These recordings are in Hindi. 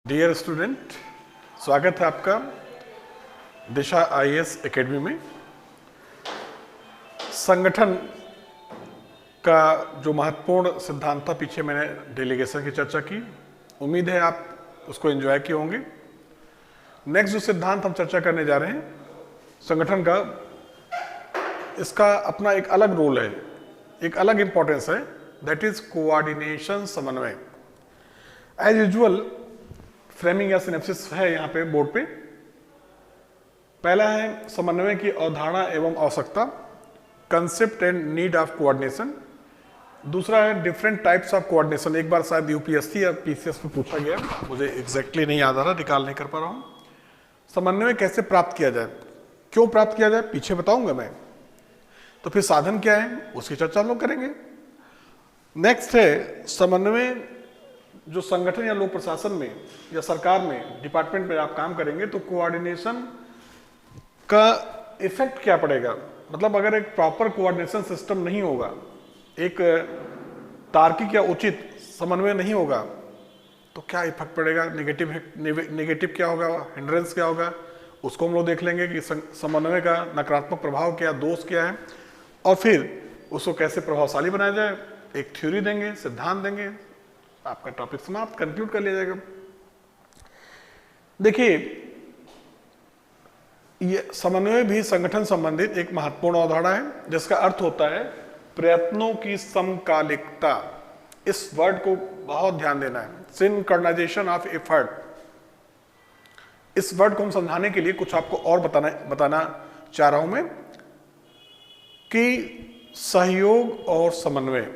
डियर स्टूडेंट, स्वागत है आपका दिशा आईएएस एकेडमी में। संगठन का जो महत्वपूर्ण सिद्धांत था, पीछे मैंने डेलीगेशन की चर्चा की। उम्मीद है आप उसको एंजॉय किए होंगे। नेक्स्ट जो सिद्धांत हम चर्चा करने जा रहे हैं संगठन का, इसका अपना एक अलग रोल है, एक अलग इंपॉर्टेंस है, दैट इज कोऑर्डिनेशन, समन्वय। एज यूजुअल फ्रेमिंग या सिनेप्सिस है यहाँ पे बोर्ड पे। पहला है समन्वय की अवधारणा एवं आवश्यकता, concept and need of coordination. दूसरा है डिफरेंट टाइप्स ऑफ कोऑर्डिनेशन। एक बार शायद यूपीएससी या पीसीएस में पूछा गया, मुझे एग्जैक्टली नहीं याद आ रहा, रिकॉल नहीं कर पा रहा हूँ। समन्वय कैसे प्राप्त किया जाए, क्यों प्राप्त किया जाए, पीछे बताऊंगा मैं। तो फिर साधन क्या है, उसकी चर्चा हम लोग करेंगे। नेक्स्ट है समन्वय, जो संगठन या लोक प्रशासन में या सरकार में डिपार्टमेंट में आप काम करेंगे तो कोऑर्डिनेशन का इफेक्ट क्या पड़ेगा। मतलब अगर एक प्रॉपर कोऑर्डिनेशन सिस्टम नहीं होगा, एक तार्किक या उचित समन्वय नहीं होगा, तो क्या इफेक्ट पड़ेगा, नेगेटिव क्या होगा, हिंड्रेंस क्या होगा, उसको हम लोग देख लेंगे कि समन्वय का नकारात्मक प्रभाव क्या, दोष क्या है, और फिर उसको कैसे प्रभावशाली बनाया जाए। एक थ्योरी देंगे, सिद्धांत देंगे, आपका टॉपिक समाप्त, कंक्लूड कर लिया जाएगा। देखिए, ये समन्वय भी संगठन संबंधित एक महत्वपूर्ण अवधारणा है, जिसका अर्थ होता है प्रयत्नों की समकालिकता। इस वर्ड को बहुत ध्यान देना है, सिंक्रोनाइजेशन ऑफ एफर्ट। इस वर्ड को हम समझाने के लिए कुछ आपको और बताना चाह रहा हूं मैं कि सहयोग और समन्वय,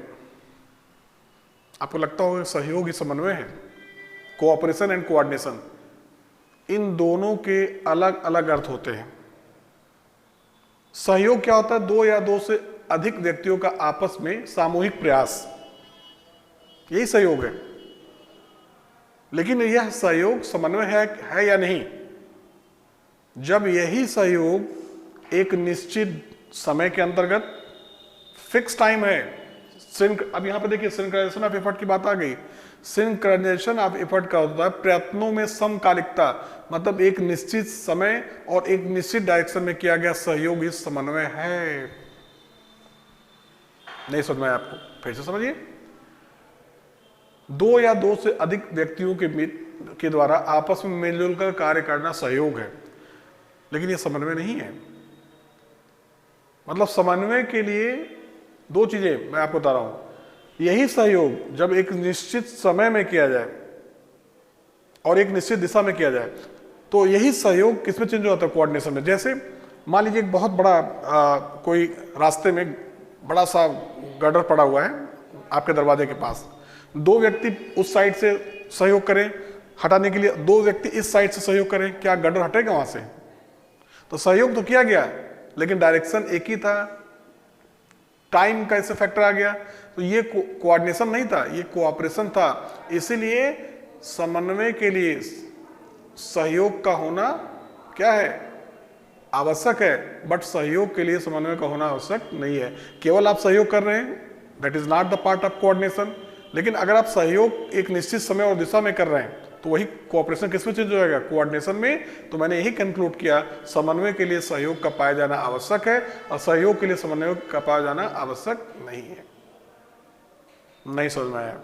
आपको लगता होगा सहयोग ही समन्वय है, कोऑपरेशन एंड कोऑर्डिनेशन, इन दोनों के अलग अलग अर्थ होते हैं। सहयोग क्या होता है, दो या दो से अधिक व्यक्तियों का आपस में सामूहिक प्रयास, यही सहयोग है। लेकिन यह सहयोग समन्वय है या नहीं, जब यही सहयोग एक निश्चित समय के अंतर्गत फिक्स टाइम है। अब यहां पे देखिए सिंक्रोनाइजेशन ऑफ एफर्ट की बात आ गई। सिंक्रोनाइजेशन ऑफ एफर्ट का होता है प्रयत्नों में समकालिकता, मतलब एक निश्चित समय और एक निश्चित डायरेक्शन में किया गया सहयोग, इस समन्वय है। नहीं समझ में आया आपको, फिर से समझिए। दो या दो से अधिक व्यक्तियों के द्वारा आपस में मिलजुल कर कार्य करना सहयोग है, लेकिन यह समन्वय नहीं है। मतलब समन्वय के लिए दो चीजें मैं आपको बता रहा हूं। यही सहयोग जब एक निश्चित समय में किया जाए और एक निश्चित दिशा में किया जाए, तो यही सहयोग किसमें चेंज होता है, कोऑर्डिनेशन में। जैसे मान लीजिए एक बहुत बड़ा कोई रास्ते में बड़ा सा गड्ढा पड़ा हुआ है आपके दरवाजे के पास, दो व्यक्ति उस साइड से सहयोग करें हटाने के लिए, दो व्यक्ति इस साइड से सहयोग करें, क्या गड्ढा हटेगा वहां से? तो सहयोग तो किया गया, लेकिन डायरेक्शन एक ही था, टाइम का इससे फैक्टर आ गया। तो ये कोऑर्डिनेशन नहीं था, ये कोऑपरेशन था। इसीलिए समन्वय के लिए सहयोग का होना क्या है, आवश्यक है, बट सहयोग के लिए समन्वय का होना आवश्यक नहीं है। केवल आप सहयोग कर रहे हैं, that is not the part of coordination. लेकिन अगर आप सहयोग एक निश्चित समय और दिशा में कर रहे हैं, तो वही कोऑपरेशन किसमें चेंज हो जाएगा, कोऑर्डिनेशन में। तो मैंने यही कंक्लूड किया, समन्वय के लिए सहयोग का पाया जाना आवश्यक है और सहयोग के लिए समन्वय का पाया जाना आवश्यक नहीं है। नहीं समझ में आया?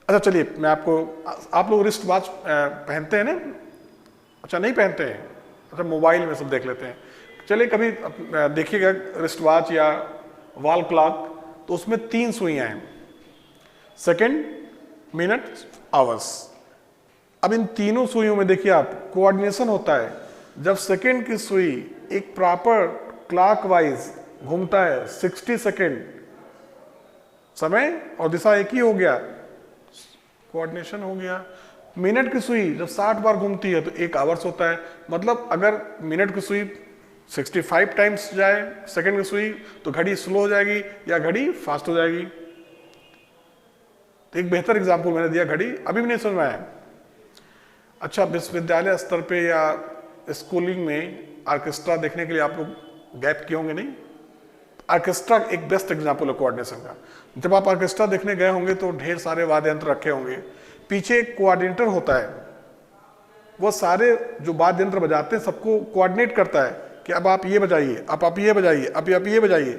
अच्छा चलिए, मैं आपको, आप लोग रिस्ट वॉच पहनते हैं ना? अच्छा नहीं पहनते हैं, अच्छा मोबाइल में सब देख लेते हैं। चलिए कभी देखिएगा रिस्ट वॉच या वॉल क्लॉक, तो उसमें 3 सुइयां हैं, सेकेंड, मिनट, आवर्स। अब इन तीनों सुइयों में देखिए आप, कोऑर्डिनेशन होता है जब सेकेंड की सुई एक प्रॉपर क्लॉकवाइज घूमता है, 60 सेकेंड, समय और दिशा एक ही हो गया, कोऑर्डिनेशन हो गया। मिनट की सुई जब 60 बार घूमती है तो 1 आवर्स होता है। मतलब अगर मिनट की सुई 65 टाइम्स जाए सेकेंड की सुई, तो घड़ी स्लो हो जाएगी या घड़ी फास्ट हो जाएगी। तो एक बेहतर एग्जाम्पल मैंने दिया, घड़ी अभी भी नहीं समझ में आया। अच्छा, विश्वविद्यालय स्तर पे या स्कूलिंग में ऑर्केस्ट्रा देखने के लिए आप लोग गैप किए होंगे, नहीं? ऑर्केस्ट्रा एक बेस्ट एग्जाम्पल है कोऑर्डिनेशन का। जब आप ऑर्केस्ट्रा देखने गए होंगे तो ढेर सारे वाद्य यंत्र रखे होंगे, पीछे एक कोऑर्डिनेटर होता है, वो सारे जो वाद्य यंत्र बजाते हैं सबको कोऑर्डिनेट करता है कि अब आप ये बजाइए, अब आप ये बजाइए, अब आप ये बजाइए।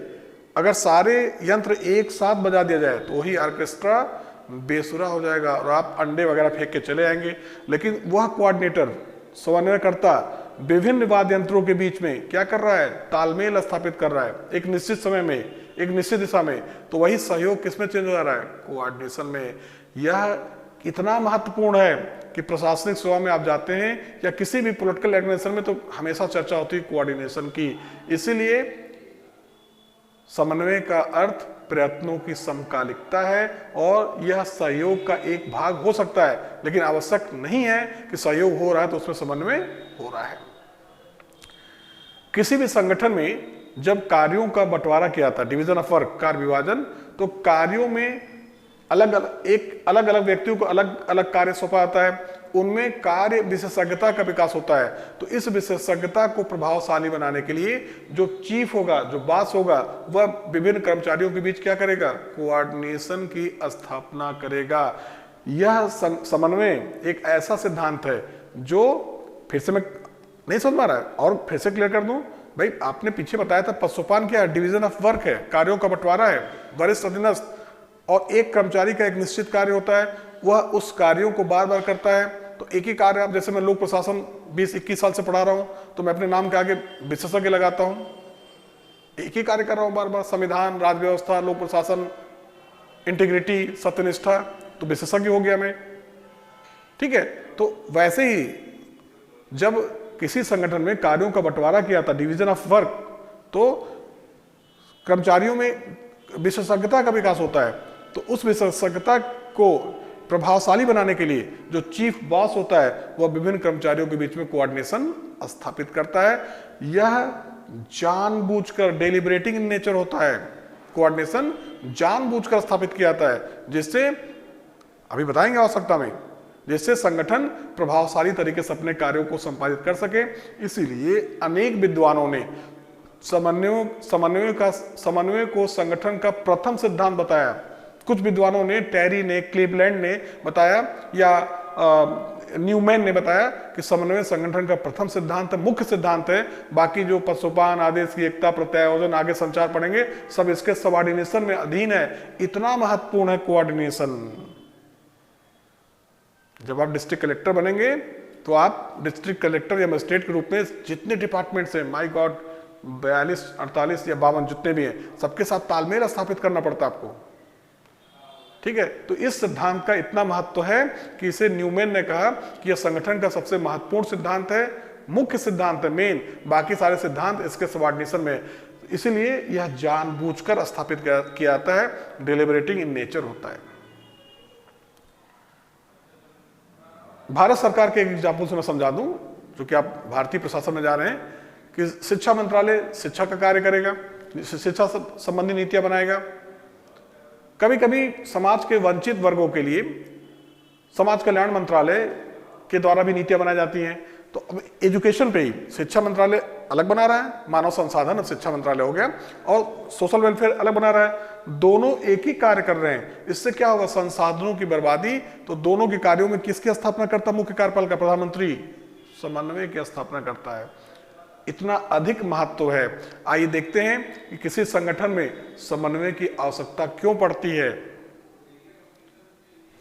अगर सारे यंत्र एक साथ बजा दिया जाए तो वही ऑर्केस्ट्रा बेसुरा हो जाएगा और आप अंडे वगैरह फेंक के चले आएंगे। लेकिन वह कोऑर्डिनेटर, समन्वयकर्ता विभिन्न वाद्य यंत्रों के बीच में क्या कर रहा है, तालमेल स्थापित कर रहा है एक निश्चित समय में, एक निश्चित दिशा में। तो वही सहयोग किसमें चेंज हो जा रहा है, कोऑर्डिनेशन में। यह इतना महत्वपूर्ण है कि प्रशासनिक सेवा में आप जाते हैं या किसी भी पॉलिटिकल ऑर्गेनाइजेशन में तो हमेशा चर्चा होती है कोऑर्डिनेशन की। इसीलिए समन्वय का अर्थ प्रयत्नों की समकालिकता है और यह सहयोग का एक भाग हो सकता है, लेकिन आवश्यक नहीं है कि सहयोग हो रहा है तो उसमें समन्वय हो रहा है। किसी भी संगठन में जब कार्यों का बंटवारा किया था, डिवीजन ऑफ वर्क, कार्य विभाजन, तो कार्यों में अलग अलग व्यक्तियों को अलग अलग कार्य सौंपा जाता है, उनमें कार्य विशेषज्ञता का विकास होता है। तो इस विशेषज्ञता को प्रभावशाली बनाने के लिए जो चीफ होगा, जो बॉस होगा, वह विभिन्न कर्मचारियों के बीच क्या करेगा, कोऑर्डिनेशन की स्थापना करेगा। यह समन्वय एक ऐसा सिद्धांत है जो, फिर से मैं नहीं समझ पा रहा है और फिर से क्लियर कर दूं भाई, आपने पीछे बताया था पदसोपान क्या है, डिवीजन ऑफ वर्क है, कार्यों का बंटवारा है, वरिष्ठ अधीनस्थ, और एक कर्मचारी का एक निश्चित कार्य होता है, वह उस कार्यों को बार बार करता है। तो एक ही कार्य, आप जैसे मैं लोक प्रशासन 20-21 साल से पढ़ा रहा हूं, तो मैं अपने नाम के आगे विशेषज्ञ लगाता हूं, एक ही कार्य कर रहा हूं बार बार, संविधान, राज्य व्यवस्था, लोक प्रशासन, इंटीग्रिटी, सत्यनिष्ठा, तो विशेषज्ञ हो गया मैं, ठीक है। तो वैसे ही जब किसी संगठन में कार्यों का बंटवारा किया था, डिवीजन ऑफ वर्क, तो कर्मचारियों में विशेषज्ञता का विकास होता है। तो उस विशेषज्ञता को प्रभावशाली बनाने के लिए जो चीफ बॉस होता है वह विभिन्न कर्मचारियों के बीच में कोऑर्डिनेशन स्थापित करता है। यह जानबूझकर, डेलिब्रेटिंग इन नेचर होता है, कोऑर्डिनेशन जानबूझकर स्थापित किया जाता है, जिससे अभी बताएंगे आवश्यकता में, जिससे संगठन प्रभावशाली तरीके से अपने कार्यों को संपादित कर सके। इसीलिए अनेक विद्वानों ने समन्वय को संगठन का प्रथम सिद्धांत बताया। कुछ विद्वानों ने, टेरी ने, क्लीवलैंड ने बताया, या न्यूमैन ने बताया कि समन्वय संगठन का प्रथम सिद्धांत है, मुख्य सिद्धांत है। बाकी जो पदसोपान, आदेश की एकता, प्रत्यायोजन, आगे संचार पढ़ेंगे, सब इसके सबऑर्डिनेशन में अधीन है। इतना महत्वपूर्ण है कोऑर्डिनेशन। जब आप डिस्ट्रिक्ट कलेक्टर बनेंगे तो आप डिस्ट्रिक्ट कलेक्टर या मजिस्ट्रेट के रूप में जितने डिपार्टमेंट्स हैं, माय गॉड 42, 48 या 52 जितने भी हैं, सबके साथ तालमेल स्थापित करना पड़ता है आपको, ठीक है। तो इस सिद्धांत का इतना महत्व है कि इसे न्यूमैन ने कहा कि यह संगठन का सबसे महत्वपूर्ण सिद्धांत है, मुख्य सिद्धांत है, मेन, बाकी सारे सिद्धांत इसके सबऑर्डिनेशन में। इसीलिए यह जानबूझकर स्थापित किया जाता है, डेलिब्रेटिंग इन नेचर होता है। भारत सरकार के एक एग्जाम्पल से मैं समझा दूं, जो कि आप भारतीय प्रशासन में जा रहे हैं, कि शिक्षा मंत्रालय शिक्षा का कार्य करेगा, शिक्षा संबंधी नीतियां बनाएगा। कभी कभी समाज के वंचित वर्गों के लिए समाज कल्याण मंत्रालय के द्वारा भी नीतियां बनाई जाती हैं। तो अब एजुकेशन पे ही शिक्षा मंत्रालय अलग बना रहा है, मानव संसाधन अब शिक्षा मंत्रालय हो गया, और सोशल वेलफेयर अलग बना रहा है। दोनों एक ही कार्य कर रहे हैं। इससे क्या होगा, संसाधनों की बर्बादी। तो दोनों के कार्यों में किसकी स्थापना करता है मुख्य कार्यपाल का, प्रधानमंत्री, समन्वय की स्थापना करता है। इतना अधिक महत्व है। आइए देखते हैं कि किसी संगठन में समन्वय की आवश्यकता क्यों पड़ती है।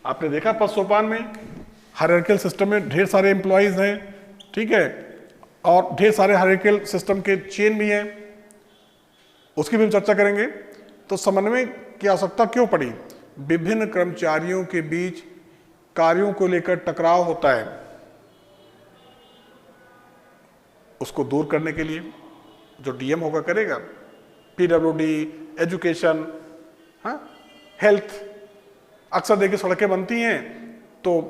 आपने देखा पदसोपान में, हायरार्किकल सिस्टम में ढेर सारे एम्प्लॉइज हैं, ठीक है, और ढेर सारे हायरार्किकल सिस्टम के चेन भी हैं, उसकी भी हम चर्चा करेंगे। तो समन्वय की आवश्यकता क्यों पड़ी? विभिन्न कर्मचारियों के बीच कार्यों को लेकर टकराव होता है, उसको दूर करने के लिए जो डीएम होगा करेगा, पीडब्ल्यूडी, एजुकेशन, हेल्थ। अक्सर देखिए सड़कें बनती हैं तो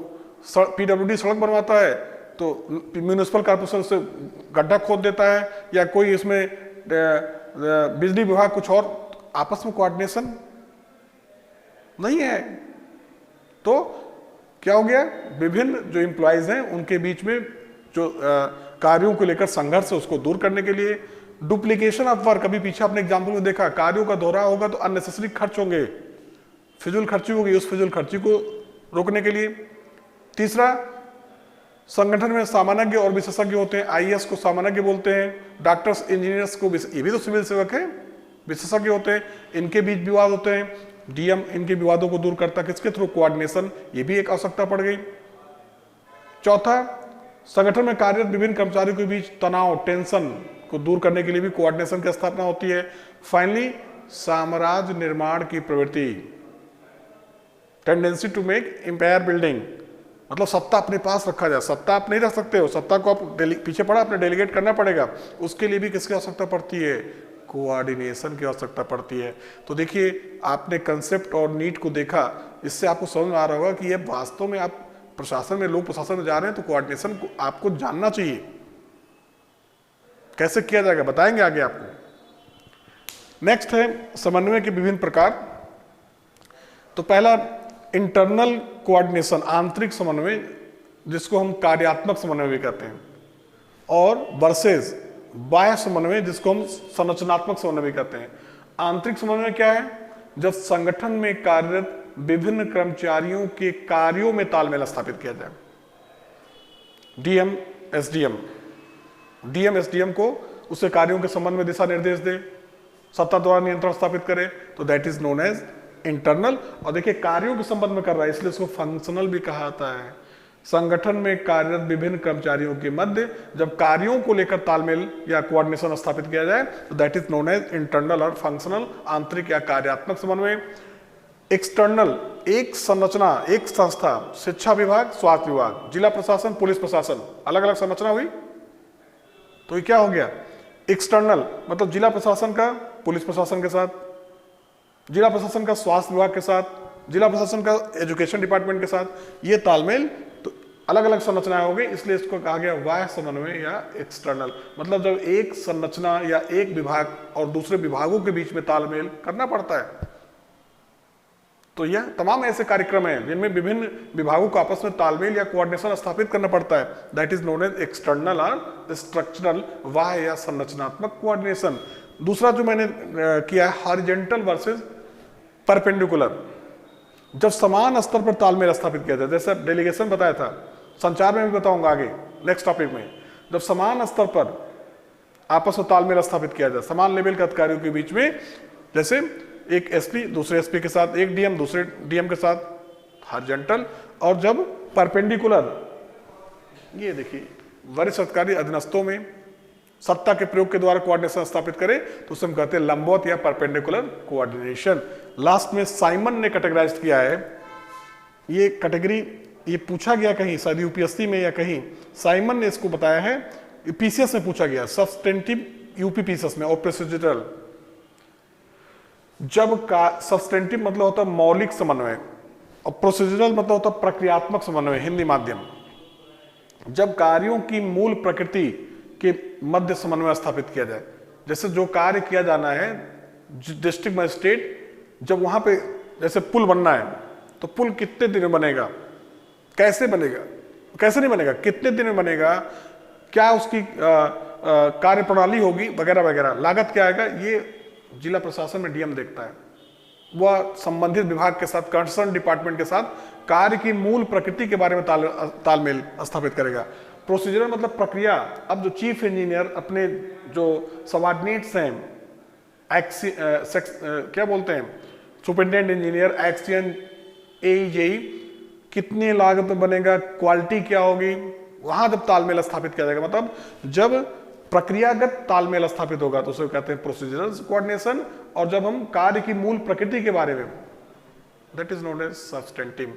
पीडब्ल्यूडी सड़क बनवाता है तो म्यूनिसिपल कॉर्पोरेशन से गड्ढा खोद देता है, या कोई इसमें बिजली विभाग कुछ और, आपस में कोऑर्डिनेशन नहीं है। तो क्या हो गया, विभिन्न जो एम्प्लॉइज हैं उनके बीच में जो कार्यों को लेकर संघर्ष है उसको दूर करने के लिए। डुप्लीकेशन ऑफ वर्क, अभी पीछे आपने एग्जाम्पल में देखा, कार्यों का दोहरा होगा तो अननेसेसरी खर्च होंगे, फिजूल खर्ची होगी, उस फिजूल खर्ची को रोकने के लिए। तीसरा, संगठन में सामान्य और विशेषज्ञ होते हैं। आईएएस को सामान्य बोलते हैं, डॉक्टर्स इंजीनियर्स को, ये भी तो सिविल सेवक है, विशेषज्ञ होते हैं, इनके बीच विवाद होते हैं। डीएम इनके विवादों को दूर करता है, किसके थ्रू? कोऑर्डिनेशन, ये भी एक आवश्यकता पड़ गई। चौथा, संगठन में कार्यरत विभिन्न कर्मचारियों के बीच तनाव, टेंशन को दूर करने के लिए भी कोऑर्डिनेशन की स्थापना होती है। फाइनली, साम्राज्य निर्माण की प्रवृत्ति, tendency to make empire building, मतलब सत्ता अपने पास रखा जाए। सत्ता आप नहीं रख सकते हो, सत्ता को आप पीछे पड़ा, अपने डेलीगेट करना पड़ेगा। उसके लिए भी किसकी आवश्यकता पड़ती है? कोऑर्डिनेशन की आवश्यकता पड़ती है। तो देखिए, आपने कंसेप्ट और नीड को देखा, इससे आपको समझ में आ रहा होगा कि ये वास्तव में आप प्रशासन में, लोक प्रशासन में जा रहे हैं तो कोऑर्डिनेशन को आपको जानना चाहिए। कैसे किया जाएगा बताएंगे आगे आपको। नेक्स्ट है समन्वय के विभिन्न प्रकार। तो पहला, इंटरनल कोऑर्डिनेशन, आंतरिक समन्वय, जिसको हम कार्यात्मक समन्वय भी कहते हैं, और वर्सेस बाह्य समन्वय, जिसको हम संरचनात्मक समन्वय भी कहते हैं। आंतरिक समन्वय क्या है? जब संगठन में कार्यरत विभिन्न कर्मचारियों के कार्यों में तालमेल स्थापित किया जाए। डीएम एसडीएम को उसके कार्यों के संबंध में दिशा निर्देश दे, सत्ता द्वारा नियंत्रण स्थापित करे, तो that is known as internal. और देखिए, कार्यों के संबंध में कर रहा है, इसलिए इसको फंक्शनल भी कहा जाता है। संगठन में कार्यरत विभिन्न कर्मचारियों के मध्य जब कार्यों को लेकर तालमेल या कोऑर्डिनेशन स्थापित किया जाए तो that is known as internal और फंक्शनल, आंतरिक या कार्यात्मक समन्वय। एक्सटर्नल, एक संरचना, एक संस्था, शिक्षा विभाग, स्वास्थ्य विभाग, जिला प्रशासन, पुलिस प्रशासन, अलग अलग संरचना हुई, तो ये क्या हो गया? एक्सटर्नल, मतलब जिला प्रशासन का पुलिस प्रशासन के साथ, जिला प्रशासन का स्वास्थ्य विभाग के साथ, जिला प्रशासन का एजुकेशन डिपार्टमेंट के साथ, ये तालमेल, तो अलग अलग संरचनाएं हो गई, इसलिए इसको कहा गया बाह्य समन्वय या एक्सटर्नल। मतलब जब एक संरचना या एक विभाग और दूसरे विभागों के बीच में तालमेल करना पड़ता है, तो यह तमाम ऐसे कार्यक्रम हैं जिनमें विभिन्न विभागों को आपस में तालमेल या कोऑर्डिनेशन स्थापित करना पड़ता है। That is known as external और स्ट्रक्चरल, बाह्य या संरचनात्मक कोऑर्डिनेशन। दूसरा जो मैंने किया है, हॉरिजॉन्टल वर्सेस परपेंडिकुलर, जब समान स्तर पर तालमेल स्थापित किया जाए, जैसे डेलीगेशन बताया था, संचार में भी बताऊंगा आगे नेक्स्ट टॉपिक में। जब समान स्तर पर आपस में तालमेल स्थापित किया जाए, समान लेवल के अधिकारियों के बीच में, जैसे एक एसपी दूसरे एसपी के साथ, एक डीएम दूसरे डीएम के साथ, हॉरिजॉन्टल। और जब परपेंडिकुलर, ये देखिए, वरिष्ठ अधिकारी अधीनस्थों में सत्ता के प्रयोग के द्वारा कोऑर्डिनेशन स्थापित करे तो उसे हम कहते हैं लंबवत या परपेंडिकुलर कोऑर्डिनेशन। लास्ट में साइमन ने कैटेगराइज किया है, ये कैटेगरी, ये पूछा गया कहीं शायद यूपीएससी में या कहीं, साइमन ने इसको बताया है, पीसीएस में पूछा गया, सब्सटेंटिव यूपी पीसीएस में, और प्रोसीजरल। जब का सब्सटेंटिव मतलब होता है मौलिक समन्वय और प्रोसीजरल मतलब होता है प्रक्रियात्मक समन्वय, हिंदी माध्यम। जब कार्यों की मूल प्रकृति के मध्य समन्वय स्थापित किया जाए, जैसे जो कार्य किया जाना है, डिस्ट्रिक्ट मजिस्ट्रेट जब वहां पे, जैसे पुल बनना है तो पुल कितने दिन में बनेगा, कैसे बनेगा, कैसे नहीं बनेगा, कितने दिन में बनेगा, क्या उसकी कार्य प्रणाली होगी, वगैरह वगैरह, लागत क्या आएगा, ये जिला प्रशासन में डीएम देखता है। वह संबंधित विभाग के साथ, कंसर्न डिपार्टमेंट के साथ कार्य की मूल प्रकृति के बारे में तालमेल स्थापित करेगा। प्रोसीजर मतलब प्रक्रिया। अब जो चीफ इंजीनियर अपने जो सबऑर्डिनेट्स हैं, क्या बोलते हैं, सुपरिटेंडेंट इंजीनियर, एक्सियन, एईजेई, कितनी लागत में बनेगा, क्वालिटी क्या होगी, वहां जब तालमेल स्थापित किया जाएगा, मतलब जब प्रक्रियागत तालमेल स्थापित होगा तो उसे कहते हैं प्रोसीजरल कोऑर्डिनेशन। और जब हम कार्य की मूल प्रकृति के बारे में, that is known as substantive.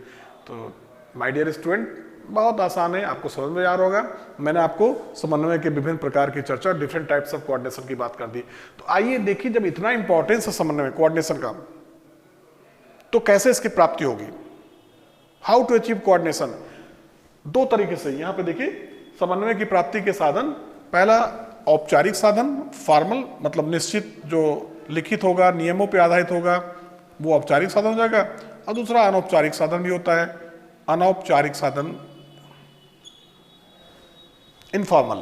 तो माय डियर स्टूडेंट, बहुत आसान है, आपको समझ में आ रहा होगा। मैंने आपको समन्वय के विभिन्न प्रकार की चर्चा, डिफरेंट टाइप्स ऑफ कोऑर्डिनेशन की बात कर दी। तो आइए देखिए, जब इतना इंपॉर्टेंस है समन्वय कोऑर्डिनेशन का, तो कैसे इसकी प्राप्ति होगी, हाउ टू अचीव कोऑर्डिनेशन। दो तरीके से, यहां पे देखिए, समन्वय की प्राप्ति के साधन, पहला औपचारिक साधन, फॉर्मल मतलब निश्चित जो लिखित होगा, नियमों पर आधारित होगा, वो औपचारिक साधन हो जाएगा। और दूसरा अनौपचारिक साधन भी होता है, अनौपचारिक साधन, इनफॉर्मल।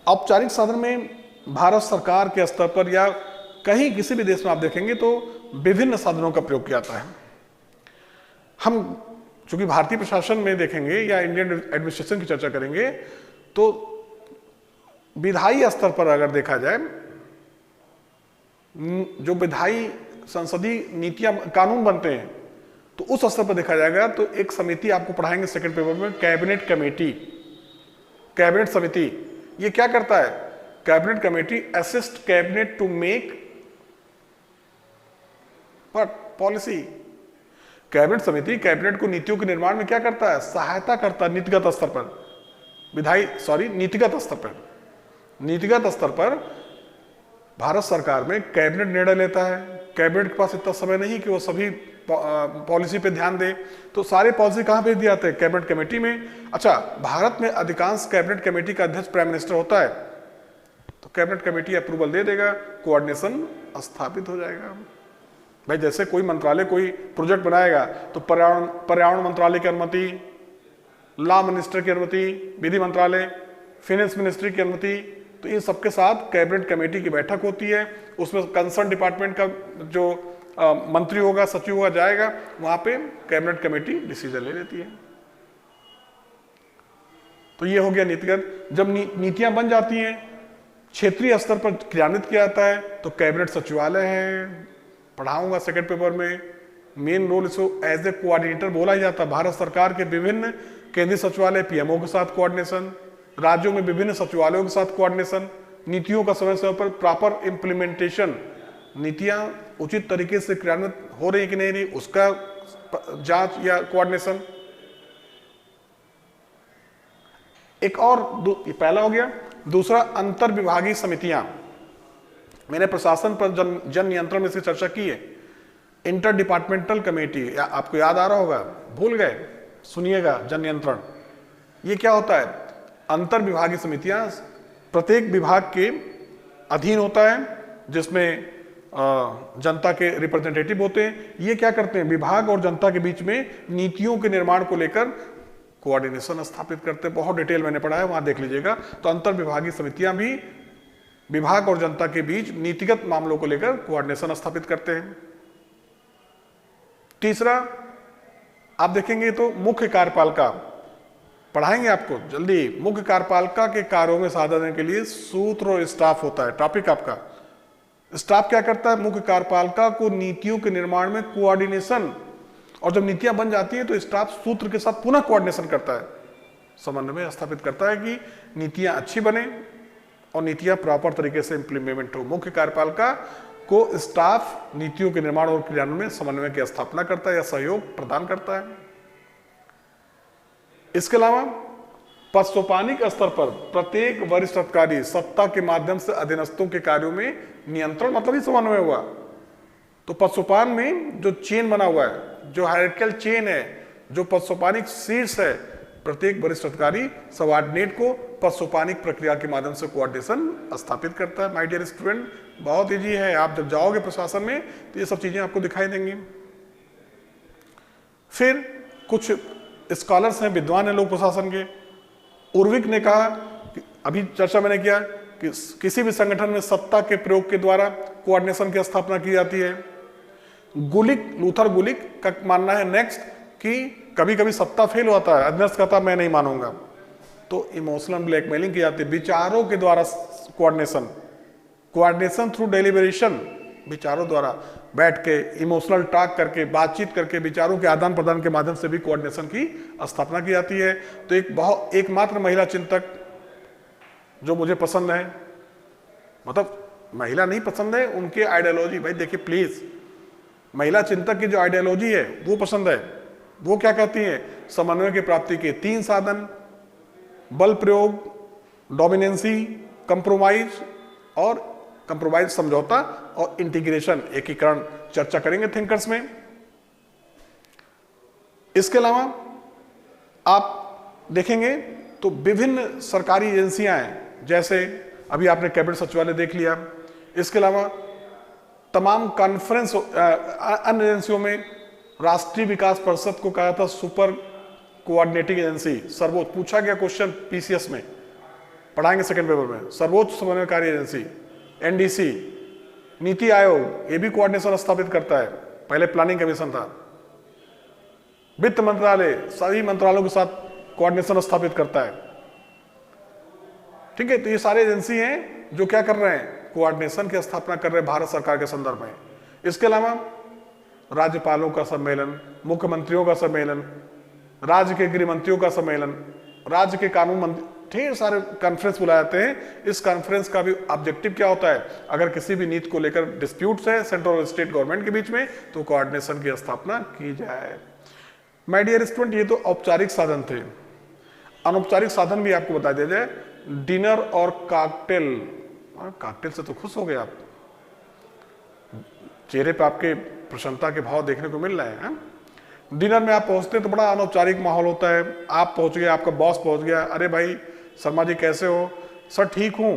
औपचारिक साधन में भारत सरकार के स्तर पर या कहीं किसी भी देश में आप देखेंगे तो विभिन्न साधनों का प्रयोग किया जाता है। हम चूंकि भारतीय प्रशासन में देखेंगे या इंडियन एडमिनिस्ट्रेशन की चर्चा करेंगे तो विधायी स्तर पर अगर देखा जाए, जो विधायी संसदीय नीतियां कानून बनते हैं तो उस स्तर पर देखा जाएगा तो एक समिति आपको पढ़ाएंगे सेकंड पेपर में, कैबिनेट कमेटी, कैबिनेट समिति। ये क्या करता है? Cabinet committee assist cabinet to make policy. Cabinet समिति कैबिनेट को नीतियों के निर्माण में क्या करता है? सहायता करता है नीतिगत स्तर पर, नीतिगत स्तर पर। नीतिगत स्तर पर भारत सरकार में कैबिनेट निर्णय लेता है। कैबिनेट के पास इतना समय नहीं कि वो सभी पॉलिसी पे ध्यान दे, तो सारे पॉलिसी कहां भेज दिए जाते हैं? कैबिनेट कमेटी में। अच्छा, भारत में अधिकांश कैबिनेट कमेटी का अध्यक्ष प्राइम मिनिस्टर होता है, तो कैबिनेट कमेटी अप्रूवल दे देगा, कोऑर्डिनेशन स्थापित हो जाएगा। भाई जैसे कोई मंत्रालय कोई प्रोजेक्ट बनाएगा तो पर्यावरण मंत्रालय की अनुमति, लॉ मिनिस्टर की अनुमति, विधि मंत्रालय, फाइनेंस मिनिस्ट्री की अनुमति, तो इन सबके साथ कैबिनेट कमेटी की बैठक होती है। उसमें कंसर्न डिपार्टमेंट का जो मंत्री होगा, सचिव होगा, जाएगा, वहां पे कैबिनेट कमेटी डिसीजन ले लेती है। तो ये हो गया नीतिगत। जब नीतियां बन जाती हैं, क्षेत्रीय स्तर पर क्रियान्वित किया जाता है, तो कैबिनेट सचिवालय है, पढ़ाऊंगा सेकंड पेपर में। मेन रोल इसको एज ए कोऑर्डिनेटर बोला ही जाता है। भारत सरकार के विभिन्न केंद्रीय सचिवालय, पीएमओ के साथ कोऑर्डिनेशन, राज्यों में विभिन्न सचिवालयों के साथ कोऑर्डिनेशन, नीतियों का समय समय पर प्रॉपर इंप्लीमेंटेशन, नीतियां उचित तरीके से क्रियान्वित हो रही कि नहीं रही, उसका जांच या कोऑर्डिनेशन। एक और पहला हो गया। दूसरा, अंतर विभागीय समितियां। मैंने प्रशासन पर जन नियंत्रण में इसकी चर्चा की है। इंटर डिपार्टमेंटल कमेटी, आपको याद आ रहा होगा, भूल गए, सुनिएगा। जन नियंत्रण ये क्या होता है? अंतर विभागीय समितियां प्रत्येक विभाग के अधीन होता है, जिसमें जनता के रिप्रेजेंटेटिव होते हैं। ये क्या करते हैं? विभाग और जनता के बीच में नीतियों के निर्माण को लेकर कोऑर्डिनेशन स्थापित करते हैं। बहुत डिटेल मैंने पढ़ा है, वहां देख लीजिएगा। तो अंतर विभागीय समितियां भी विभाग और जनता के बीच नीतिगत मामलों को लेकर कोऑर्डिनेशन स्थापित करते हैं। तीसरा, आप देखेंगे तो मुख्य कार्यपालिका पढ़ाएंगे आपको जल्दी। मुख्य कार्यपालिका के कार्यों में सहायता देने के लिए सूत्र और स्टाफ होता है। टॉपिक आपका स्टाफ क्या करता है? मुख्य कार्यपालिका को नीतियों के निर्माण में कोऑर्डिनेशन, और जब नीतियां बन जाती है तो स्टाफ सूत्र के साथ पुनः कोऑर्डिनेशन करता है, समन्वय स्थापित करता है कि नीतियां अच्छी बने और नीतियां प्रॉपर तरीके से इंप्लीमेंट हो। मुख्य कार्यपालिका को स्टाफ नीतियों के निर्माण और क्रियान्वयन में समन्वय की स्थापना करता है या सहयोग प्रदान करता है। इसके अलावा पदसोपानिक स्तर पर प्रत्येक वरिष्ठ अधिकारी सत्ता के माध्यम से अधीनस्थों के कार्यों में नियंत्रण, मतलब ही समन्वय हुआ। तो पदसोपान में जो चेन बना हुआ है, जो हायरार्किकल चेन है, जो पदसोपानिक शीर्ष है, प्रत्येक वरिष्ठ अधिकारी सबऑर्डिनेट को पदसोपानिक प्रक्रिया के माध्यम से कोऑर्डिनेशन स्थापित करता है। माय डियर स्टूडेंट, बहुत इजी है। आप जब जाओगे प्रशासन में तो ये सब चीजें आपको दिखाई देंगी। फिर कुछ स्कॉलर्स हैं, विद्वान हैं लोग प्रशासन के। उर्विक ने कहा कि अभी चर्चा मैंने किया कि किसी भी संगठन में सत्ता के प्रयोग के द्वारा कोऑर्डिनेशन की स्थापना की जाती है। लूथर गुलिक का मानना है नेक्स्ट कि कभी कभी सत्ता फेल होता है, अधीनस्थ कहता मैं नहीं मानूंगा, तो इमोशनल ब्लैकमेलिंग की जाती है। विचारों के द्वारा कोऑर्डिनेशन थ्रू डेलिबरेशन, विचारों द्वारा बैठ के इमोशनल टॉक करके, बातचीत करके, विचारों के आदान प्रदान के माध्यम से भी कोऑर्डिनेशन की स्थापना की जाती है। तो एकमात्र महिला चिंतक जो मुझे पसंद है, मतलब महिला नहीं पसंद है, उनके आइडियोलॉजी, भाई देखिए प्लीज, महिला चिंतक की जो आइडियोलॉजी है वो पसंद है। वो क्या कहती है? समन्वय की प्राप्ति के 3 साधन, बल प्रयोग, डोमिनेंसी, कंप्रोमाइज समझौता और इंटीग्रेशन, एकीकरण, चर्चा करेंगे थिंकर्स में। इसके अलावा आप देखेंगे तो विभिन्न सरकारी एजेंसियां हैं, जैसे अभी आपने कैबिनेट सचिवालय देख लिया। इसके अलावा तमाम कॉन्फ्रेंस, अन्य एजेंसियों में राष्ट्रीय विकास परिषद को कहा था सुपर कोऑर्डिनेटिंग एजेंसी, सर्वोच्च, पूछा गया क्वेश्चन पीसीएस में, पढ़ाएंगे सेकंड पेपर में। सर्वोच्च समन्वयकारी एजेंसी एनडीसी, नीति आयोग, ये भी कोऑर्डिनेशन स्थापित करता है, पहले प्लानिंग कमीशन था। वित्त मंत्रालय सभी मंत्रालयों के साथ कोऑर्डिनेशन स्थापित करता है। ठीक है, तो ये सारे एजेंसी हैं जो क्या कर रहे हैं, कोऑर्डिनेशन की स्थापना कर रहे हैं भारत सरकार के संदर्भ में। इसके अलावा राज्यपालों का सम्मेलन, मुख्यमंत्रियों का सम्मेलन, राज्य के गृह मंत्रियों का सम्मेलन, राज्य के कानून मंत्री, ढेर सारे कॉन्फ्रेंस बुलाए जाते हैं। इस कॉन्फ्रेंस का भी ऑब्जेक्टिव क्या होता है, अगर किसी भी नीति को लेकर डिस्प्यूट्स है सेंट्रल और स्टेट गवर्नमेंट के बीच में, तो कोऑर्डिनेशन की स्थापना की जाए। माय डियर स्टूडेंट, ये तो औपचारिक साधन थे। अनौपचारिक साधन भी आपको बता दिया जाए, डिनर और कॉकटेल। कॉकटेल से तो खुश हो गए आप, चेहरे पे आपके प्रसन्नता के भाव देखने को मिल रहे हैं। डिनर में आप पहुंचते हैं तो बड़ा अनौपचारिक माहौल होता है। आप पहुंच गए, आपका बॉस पहुंच गया, अरे भाई शर्मा जी कैसे हो, सर ठीक हूं,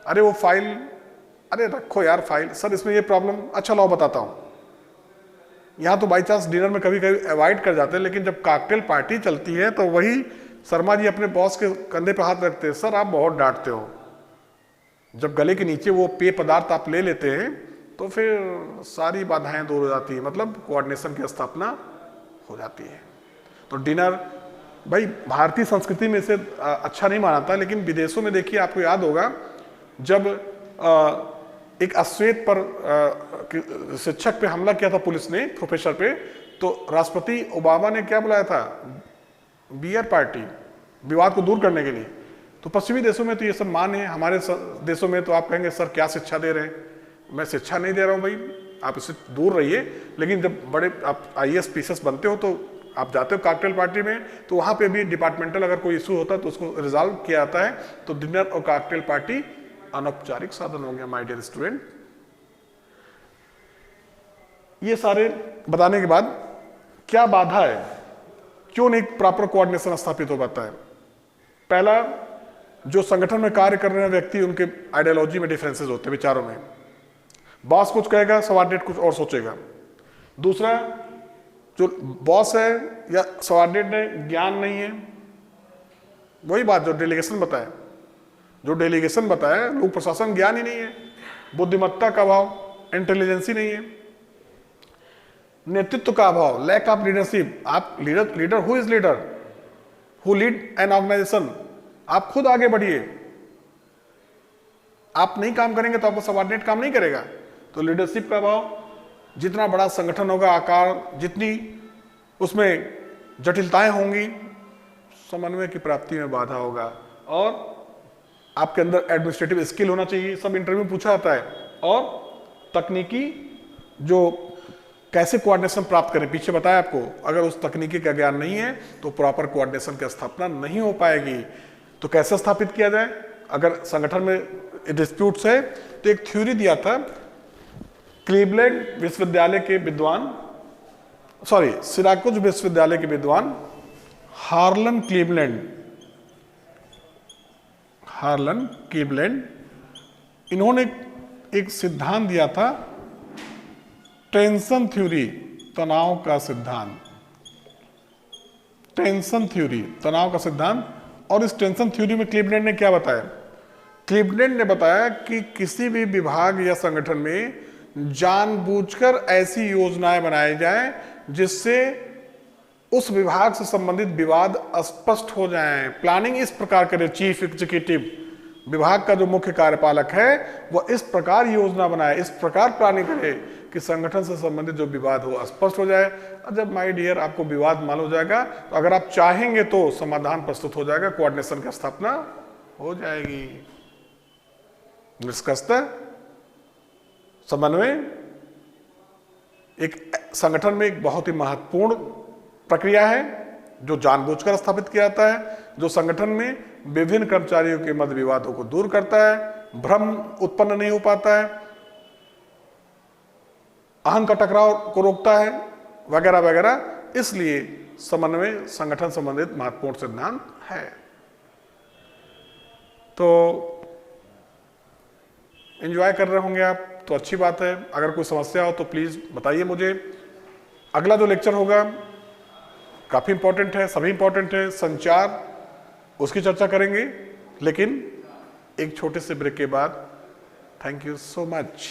अरे वो फाइल, अरे रखो यार फाइल, सर इसमें ये प्रॉब्लम, अच्छा लाओ बताता हूं। यहाँ तो बाई चांस डिनर में कभी कभी अवॉइड कर जाते हैं, लेकिन जब कॉकटेल पार्टी चलती है तो वही शर्मा जी अपने बॉस के कंधे पे हाथ रखते हैं, सर आप बहुत डांटते हो। जब गले के नीचे वो पेय पदार्थ आप ले लेते हैं तो फिर सारी बाधाएं दूर हो जाती है, मतलब कोऑर्डिनेशन की स्थापना हो जाती है। तो डिनर भाई भारतीय संस्कृति में इसे अच्छा नहीं माना था, लेकिन विदेशों में देखिए, आपको याद होगा जब एक अश्वेत पर शिक्षक पे हमला किया था पुलिस ने, प्रोफेसर पे, तो राष्ट्रपति ओबामा ने क्या बुलाया था, बियर पार्टी, विवाद को दूर करने के लिए। तो पश्चिमी देशों में तो ये सब मान है, हमारे देशों में तो आप कहेंगे सर क्या शिक्षा दे रहे हैं। मैं शिक्षा नहीं दे रहा हूं भाई, आप इससे दूर रहिए, लेकिन जब बड़े आप IAS PCS बनते हो तो आप जाते हो कॉकटेल पार्टी में, तो वहां पे भी डिपार्टमेंटल अगर कोई इशू होता है तो उसको रिजॉल्व किया जाता है। तो डिनर और कॉकटेल पार्टी अनौपचारिक साधन हो गया माय डियर स्टूडेंट। ये सारे बताने के बाद क्या बाधा है, क्यों नहीं प्रॉपर कोऑर्डिनेशन स्थापित हो पाता है। पहला, जो संगठन में कार्य कर रहे हैं व्यक्ति, उनके आइडियोलॉजी में डिफरेंसेस होते हैं, विचारों में। बॉस कुछ कहेगा, सबऑर्डिनेट कुछ और सोचेगा। दूसरा, जो बॉस है या सबऑर्डिनेट है, ज्ञान नहीं है। वही बात जो डेलीगेशन बताया, लोक प्रशासन ज्ञान ही नहीं है, बुद्धिमत्ता का अभाव, इंटेलिजेंसी नहीं है, नेतृत्व का अभाव, लैक ऑफ लीडरशिप। आप leader who is leader, who lead an organisation. आप खुद आगे बढ़िए, आप नहीं काम करेंगे तो आपको सबऑर्डिनेट काम नहीं करेगा। तो लीडरशिप का अभाव, जितना बड़ा संगठन होगा, आकार, जितनी उसमें जटिलताएं होंगी, समन्वय की प्राप्ति में बाधा होगा। और आपके अंदर एडमिनिस्ट्रेटिव स्किल होना चाहिए, सब इंटरव्यू में पूछा जाता है। और तकनीकी जो कैसे कोऑर्डिनेशन प्राप्त करें, पीछे बताया आपको, अगर उस तकनीकी का ज्ञान नहीं है तो प्रॉपर कोऑर्डिनेशन की स्थापना नहीं हो पाएगी। तो कैसे स्थापित किया जाए, अगर संगठन में डिस्प्यूट्स है, तो एक थ्योरी दिया था क्लीवलैंड विश्वविद्यालय के विद्वान, सिराकुज विश्वविद्यालय के विद्वान हार्लन क्लीवलैंड, इन्होंने एक सिद्धांत दिया था, टेंशन थ्योरी, तनाव का सिद्धांत। टेंशन थ्योरी, तनाव का सिद्धांत। और इस टेंशन थ्योरी में क्लीवलैंड ने क्या बताया, क्लीवलैंड ने बताया कि किसी भी विभाग या संगठन में जानबूझकर ऐसी योजनाएं बनाई जाएं जिससे उस विभाग से संबंधित विवाद स्पष्ट हो जाएं। प्लानिंग इस प्रकार करे, चीफ एग्जीक्यूटिव, विभाग का जो मुख्य कार्यपालक है, वह इस प्रकार योजना बनाए, इस प्रकार प्लानिंग करे कि संगठन से संबंधित जो विवाद हो स्पष्ट हो जाए। और जब माय डियर आपको विवाद मालूम हो जाएगा तो अगर आप चाहेंगे तो समाधान प्रस्तुत हो जाएगा, कोऑर्डिनेशन की स्थापना हो जाएगी। निष्कर्षतः समन्वय एक संगठन में एक बहुत ही महत्वपूर्ण प्रक्रिया है जो जानबूझकर स्थापित किया जाता है, जो संगठन में विभिन्न कर्मचारियों के मत विवादों को दूर करता है, भ्रम उत्पन्न नहीं हो पाता है, अहं का टकराव को रोकता है, वगैरह वगैरह। इसलिए समन्वय संगठन संबंधित महत्वपूर्ण सिद्धांत है। तो एंजॉय कर रहे होंगे आप, तो अच्छी बात है। अगर कोई समस्या हो तो प्लीज बताइए मुझे। अगला जो लेक्चर होगा काफी इंपॉर्टेंट है, सभी इंपॉर्टेंट है, संचार, उसकी चर्चा करेंगे, लेकिन एक छोटे से ब्रेक के बाद। Thank you so much.